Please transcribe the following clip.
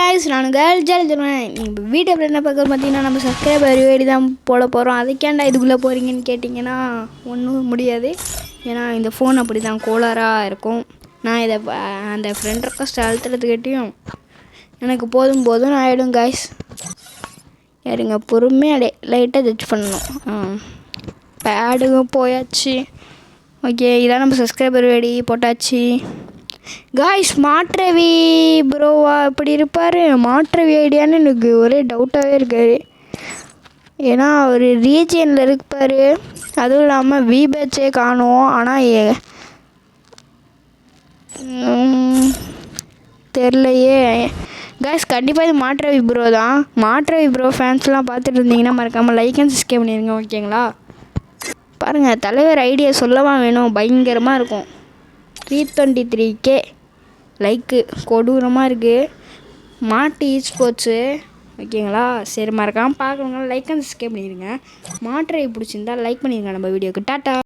guys, நான் jolly தருவேன். நீங்கள் வீடியோ என்ன பார்க்க பார்த்தீங்கன்னா நம்ம சப்ஸ்கிரைபர் வேடி தான் போட போகிறோம். அதுக்கேண்டா இதுக்குள்ளே போகிறீங்கன்னு கேட்டிங்கன்னா ஒன்றும் முடியாது. ஏன்னா இந்த ஃபோன் அப்படி தான் கோளாராக இருக்கும். நான் இதை அந்த ஃப்ரெண்ட் ரெக்வஸ்ட் அழுத்துறதுக்கிட்டையும் எனக்கு போதும் ஆகிடும் காய்ஸ். யாருங்க பொறுமையாக லைட்டாக ஜட்ஜ் பண்ணணும். பேடுக்கும் போயாச்சு. ஓகே, இதான் நம்ம சப்ஸ்கிரைபர் வேடி போட்டாச்சு. காய்ஸ், மாற்றவி ப்ரோவா இப்படி இருப்பார்? மாற்றவி ஐடியான்னு எனக்கு ஒரே டவுட்டாகவே இருக்கார். ஏன்னா அவர் ரீஜியனில் இருப்பார். அதுவும் இல்லாமல் விபேச்சே காணும். ஆனால் தெரிலையே காய்ஸ். கண்டிப்பாக இது மாற்றவி ப்ரோ தான். மாற்றவி ப்ரோ ஃபேன்ஸ்லாம் பார்த்துட்டு இருந்தீங்கன்னா மறக்காமல் லைக் அண்ட் சப்ஸ்கிரைப் பண்ணிடுங்க. ஓகேங்களா? பாருங்கள், தலைவர் ஐடியா சொல்லவா வேணும்? பயங்கரமாக இருக்கும். 323K லைக்கு கொடூரமாக இருக்குது. மாட்டு ஸ்போர்ட்ஸு. ஓகேங்களா? சரி, மறக்காமல் பார்க்கணுங்க லைக் அண்ட் சப்ஸ்கிரைப் பண்ணிடுங்க. மாற்றை பிடிச்சிருந்தா லைக் பண்ணிடுங்க நம்ம வீடியோக்கு. டாட்டா.